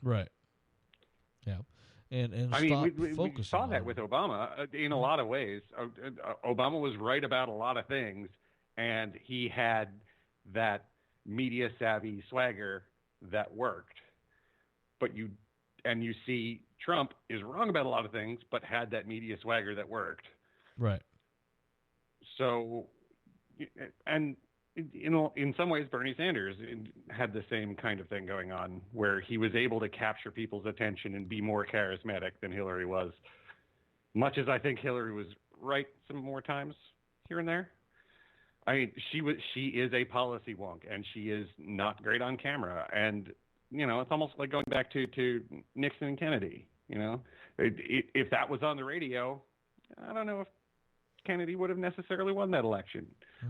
Right. Yeah. And I mean, stop we focusing saw that on. with Obama in a lot of ways. Obama was right about a lot of things, and he had that media savvy swagger that worked. But you see Trump is wrong about a lot of things, but had that media swagger that worked. Right. So, and in some ways, Bernie Sanders had the same kind of thing going on, where he was able to capture people's attention and be more charismatic than Hillary was. Much as I think Hillary was right some more times here and there. I mean, she is a policy wonk, and she is not great on camera. And it's almost like going back to Nixon and Kennedy. If that was on the radio, I don't know if Kennedy would have necessarily won that election.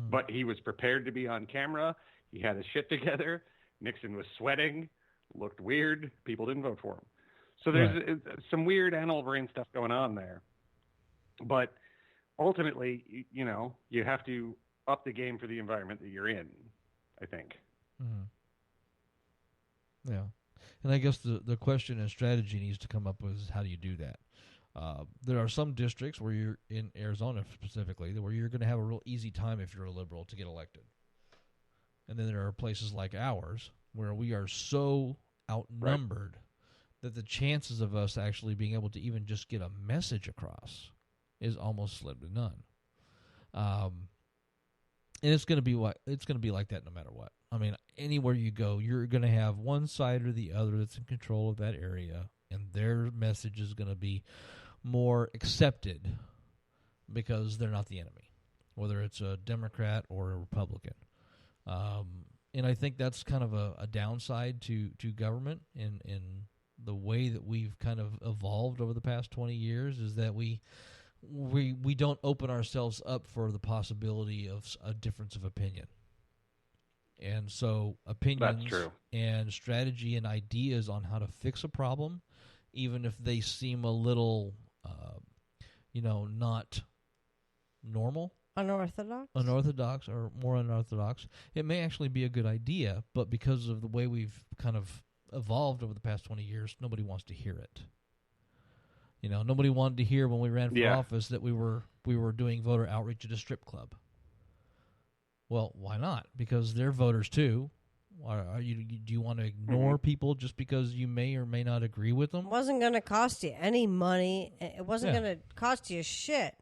But he was prepared to be on camera. He had his shit together. Nixon was sweating, looked weird. People didn't vote for him. So there's some weird animal brain stuff going on there. But ultimately, you have to up the game for the environment that you're in, I think. Yeah. And I guess the question and strategy needs to come up with how do you do that? There are some districts where you're in Arizona specifically where you're going to have a real easy time if you're a liberal to get elected. And then there are places like ours where we are so outnumbered that the chances of us actually being able to even just get a message across is almost slim to none. And it's going to be like that no matter what. I mean, anywhere you go, you're going to have one side or the other that's in control of that area, and their message is going to be more accepted because they're not the enemy, whether it's a Democrat or a Republican. And I think that's kind of a downside to government in the way that we've kind of evolved over the past 20 years is that we don't open ourselves up for the possibility of a difference of opinion. And so opinions and strategy and ideas on how to fix a problem, even if they seem a little, not normal. Unorthodox or more unorthodox. It may actually be a good idea, but because of the way we've kind of evolved over the past 20 years, nobody wants to hear it. Nobody wanted to hear when we ran for office that we were doing voter outreach at a strip club. Well, why not? Because they're voters too. Do you want to ignore people just because you may or may not agree with them? It wasn't going to cost you any money. It wasn't going to cost you shit.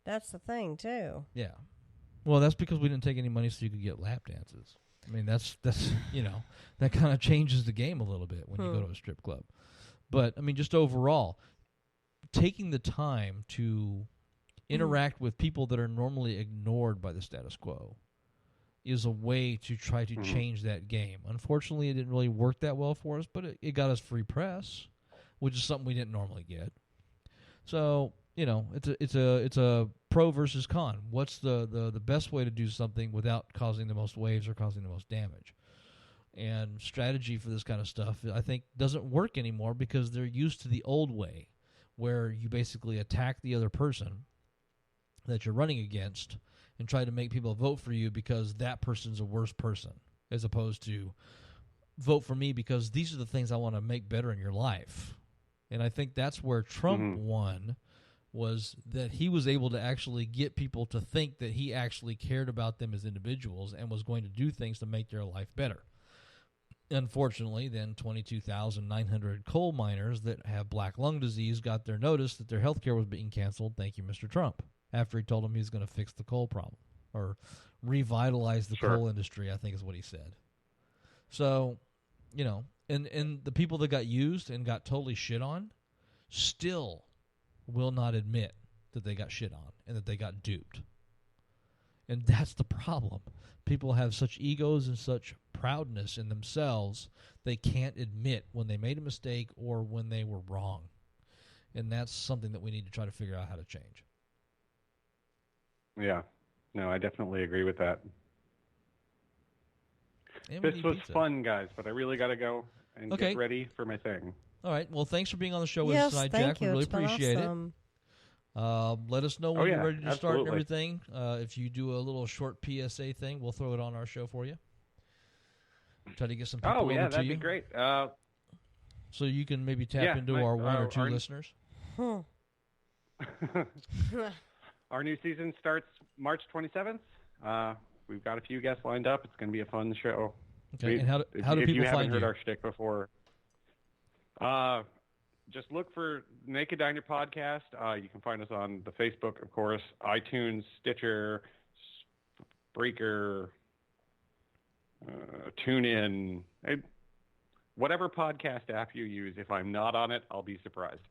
That's the thing too. Yeah. Well, that's because we didn't take any money so you could get lap dances. I mean, that's that kind of changes the game a little bit when you go to a strip club. But I mean, just overall, taking the time to interact with people that are normally ignored by the status quo is a way to try to change that game. Unfortunately, it didn't really work that well for us, but it got us free press, which is something we didn't normally get. So, it's a pro versus con. What's the best way to do something without causing the most waves or causing the most damage? And strategy for this kind of stuff, I think, doesn't work anymore because they're used to the old way where you basically attack the other person that you're running against and try to make people vote for you because that person's a worse person, as opposed to vote for me because these are the things I want to make better in your life. And I think that's where Trump won, was that he was able to actually get people to think that he actually cared about them as individuals and was going to do things to make their life better. Unfortunately, then 22,900 coal miners that have black lung disease got their notice that their health care was being canceled. Thank you, Mr. Trump. After he told them he was going to fix the coal problem or revitalize the coal industry, I think is what he said. So, and the people that got used and got totally shit on still will not admit that they got shit on and that they got duped. And that's the problem. People have such egos and such proudness in themselves, they can't admit when they made a mistake or when they were wrong. And that's something that we need to try to figure out how to change. Yeah. No, I definitely agree with that. And this was fun, guys, but I really got to go and get ready for my thing. All right. Well, thanks for being on the show with us tonight, Jack. We really appreciate it. Let us know when you're ready to start and everything. If you do a little short PSA thing, we'll throw it on our show for you. Try to get some people over to you. That'd be great. So you can maybe tap into our one or two listeners. Our new season starts March 27th. We've got a few guests lined up. It's going to be a fun show. Okay, and how do people find you? If you haven't heard our shtick before, just look for Naked Diner Podcast. You can find us on the Facebook, of course, iTunes, Stitcher, Breaker, TuneIn, whatever podcast app you use. If I'm not on it, I'll be surprised.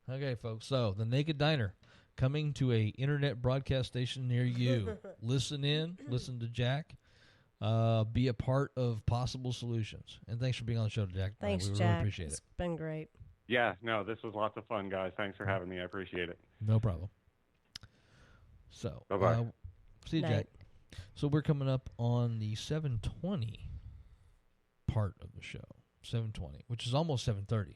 Okay, folks. So the Naked Diner coming to a internet broadcast station near you. Listen to Jack. Be a part of possible solutions. And thanks for being on the show, Jack. Thanks, we Jack. really appreciate it. It's been great. Yeah, no, this was lots of fun, guys. Thanks for having me. I appreciate it. No problem. So, bye-bye. See you, Jack. So we're coming up on the 7:20 part of the show. 7:20, which is almost 7:30.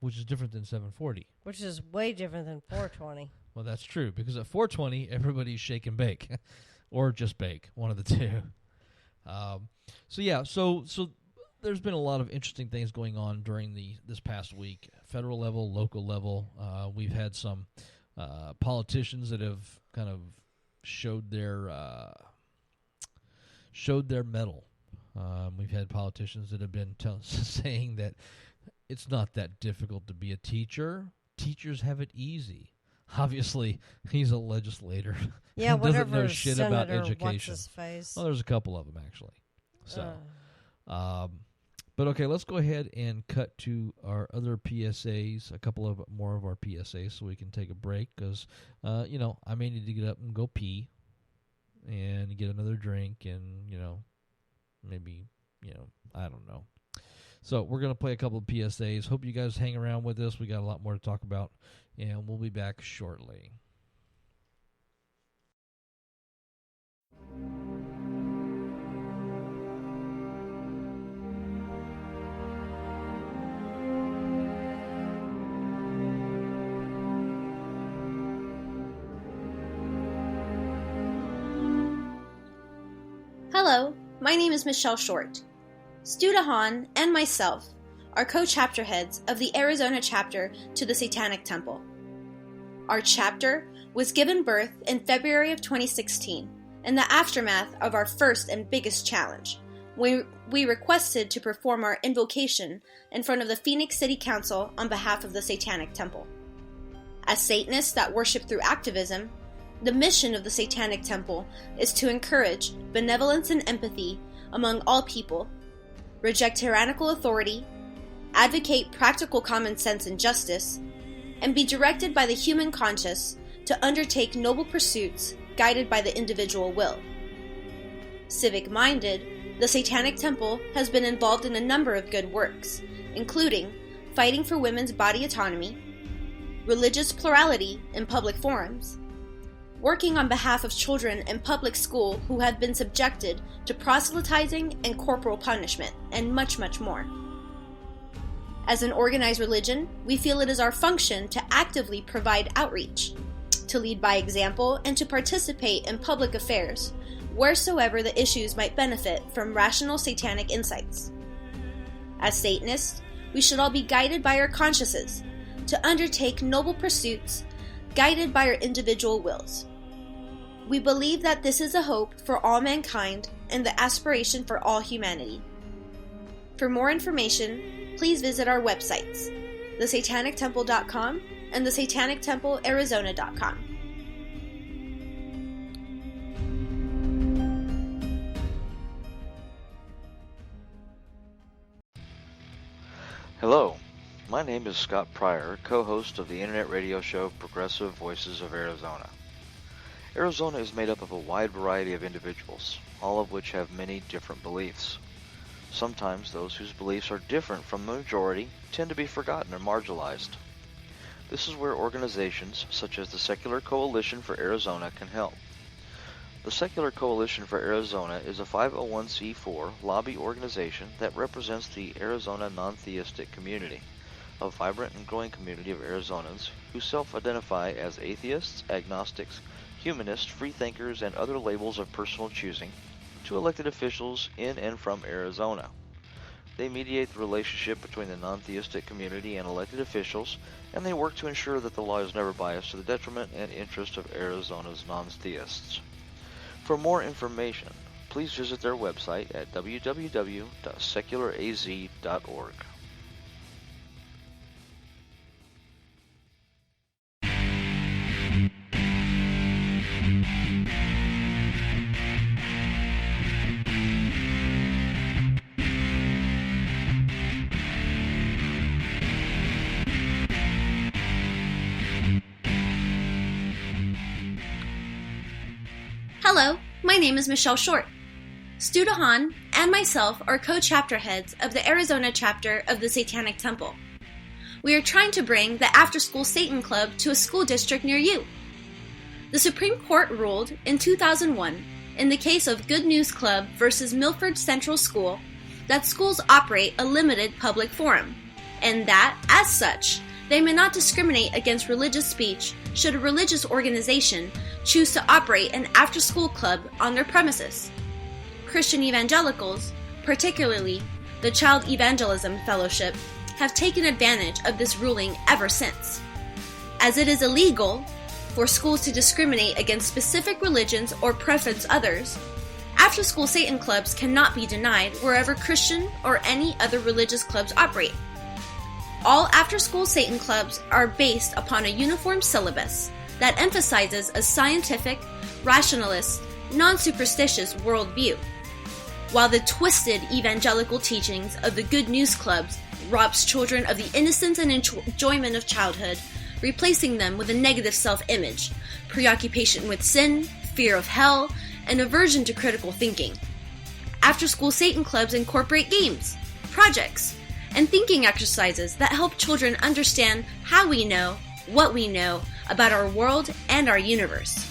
Which is different than 7:40. Which is way different than 4:20. Well, that's true, because at 4:20, everybody's shake and bake. Or just bake, one of the two. So there's been a lot of interesting things going on during this past week. Federal level, local level. We've had some politicians that have kind of showed their mettle. We've had politicians that have been saying that it's not that difficult to be a teacher. Teachers have it easy. Obviously, he's a legislator. Yeah, doesn't know whatever. shit Senator, about education. what's his face? Well, there's a couple of them actually. So, but okay, let's go ahead and cut to our other PSAs. A couple of more of our PSAs, so we can take a break because, I may need to get up and go pee, and get another drink, and maybe I don't know. So we're going to play a couple of PSAs. Hope you guys hang around with us. We got a lot more to talk about, and we'll be back shortly. Hello, my name is Michelle Short. Stu DeHaan and myself are co-chapter heads of the Arizona chapter to the Satanic Temple. Our chapter was given birth in February of 2016 in the aftermath of our first and biggest challenge, when we requested to perform our invocation in front of the Phoenix City Council on behalf of the Satanic Temple. As Satanists that worship through activism, the mission of the Satanic Temple is to encourage benevolence and empathy among all people, reject tyrannical authority, advocate practical common sense and justice, and be directed by the human conscience to undertake noble pursuits guided by the individual will. Civic-minded, the Satanic Temple has been involved in a number of good works, including fighting for women's body autonomy, religious plurality in public forums, working on behalf of children in public school who have been subjected to proselytizing and corporal punishment, and much, much more. As an organized religion, we feel it is our function to actively provide outreach, to lead by example, and to participate in public affairs, wheresoever the issues might benefit from rational satanic insights. As Satanists, we should all be guided by our consciences, to undertake noble pursuits, guided by our individual wills. We believe that this is a hope for all mankind and the aspiration for all humanity. For more information, please visit our websites, thesatanictemple.com and thesatanictemplearizona.com. Hello, my name is Scott Pryor, co-host of the internet radio show Progressive Voices of Arizona. Arizona is made up of a wide variety of individuals, all of which have many different beliefs. Sometimes those whose beliefs are different from the majority tend to be forgotten or marginalized. This is where organizations such as the Secular Coalition for Arizona can help. The Secular Coalition for Arizona is a 501c4 lobby organization that represents the Arizona non-theistic community, a vibrant and growing community of Arizonans who self-identify as atheists, agnostics, humanists, freethinkers, and other labels of personal choosing, to elected officials in and from Arizona. They mediate the relationship between the non-theistic community and elected officials, and they work to ensure that the law is never biased to the detriment and interest of Arizona's non-theists. For more information, please visit their website at www.secularaz.org. Hello, my name is Michelle Short. Stu DeHaan and myself are co-chapter heads of the Arizona chapter of the Satanic Temple. We are trying to bring the After School Satan Club to a school district near you. The Supreme Court ruled in 2001, in the case of Good News Club versus Milford Central School, that schools operate a limited public forum, and that, as such, they may not discriminate against religious speech should a religious organization choose to operate an after-school club on their premises. Christian evangelicals, particularly the Child Evangelism Fellowship, have taken advantage of this ruling ever since. As it is illegal for schools to discriminate against specific religions or preference others, after-school Satan clubs cannot be denied wherever Christian or any other religious clubs operate. All after-school Satan clubs are based upon a uniform syllabus that emphasizes a scientific, rationalist, non-superstitious worldview, while the twisted evangelical teachings of the Good News Clubs robs children of the innocence and enjoyment of childhood, replacing them with a negative self-image, preoccupation with sin, fear of hell, and aversion to critical thinking. After-school Satan clubs incorporate games, projects, and thinking exercises that help children understand how we know, what we know about our world and our universe.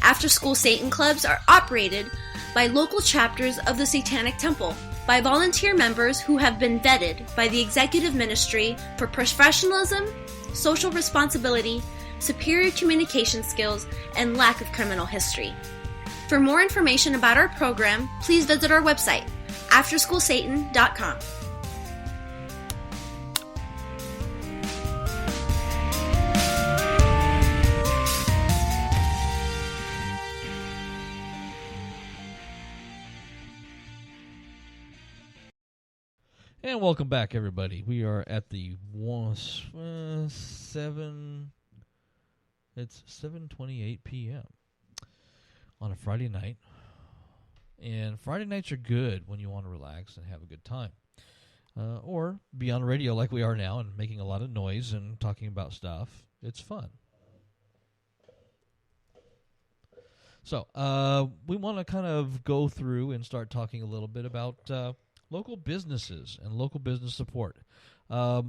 After-school Satan clubs are operated by local chapters of the Satanic Temple, by volunteer members who have been vetted by the Executive Ministry for professionalism, social responsibility, superior communication skills, and lack of criminal history. For more information about our program, please visit our website, afterschoolsatan.com. And welcome back, everybody. We are at the 7:28 p.m. on a Friday night. And Friday nights are good when you want to relax and have a good time. Or be on radio like we are now and making a lot of noise and talking about stuff. It's fun. So, we want to kind of go through and start talking a little bit about local businesses and local business support. I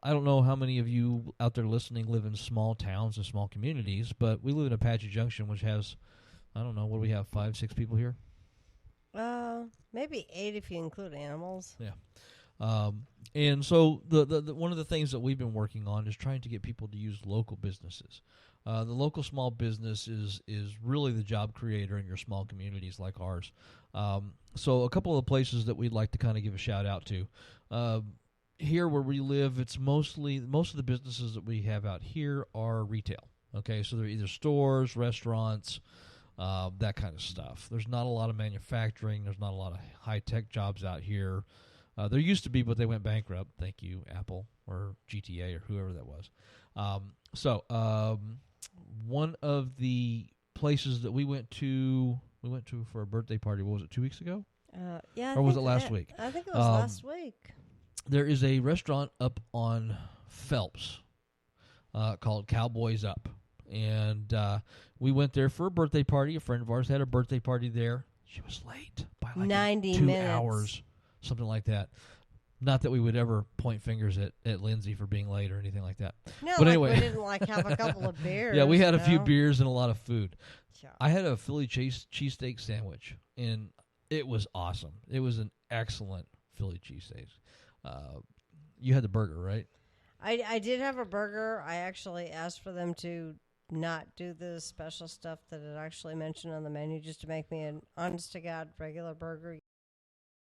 don't know how many of you out there listening live in small towns and small communities, but we live in Apache Junction, which has, I don't know, what do we have, 5, 6 people here? Maybe 8 if you include animals. Yeah. And so the one of the things that we've been working on is trying to get people to use local businesses. The local small business is really the job creator in your small communities like ours. So a couple of places that we'd like to kind of give a shout out to. Here where we live, it's most of the businesses that we have out here are retail. Okay, so they're either stores, restaurants, that kind of stuff. There's not a lot of manufacturing. There's not a lot of high-tech jobs out here. There used to be, but they went bankrupt. Thank you, Apple or GTA or whoever that was. One of the places that we went to for a birthday party, what was it, 2 weeks ago? Yeah. Or was it last week? I think it was last week. There is a restaurant up on Phelps called Cowboys Up. And we went there for a birthday party. A friend of ours had a birthday party there. She was late by like 90 2 minutes. hours, something like that. Not that we would ever point fingers at Lindsay for being late or anything like that. No, but like anyway, we didn't have a couple of beers. Yeah, we had a few know? beers and a lot of food. Yeah. I had a Philly cheesesteak sandwich, and it was awesome. It was an excellent Philly cheesesteak. You had the burger, right? I did have a burger. I actually asked for them to not do the special stuff that it actually mentioned on the menu just to make me an honest to God regular burger?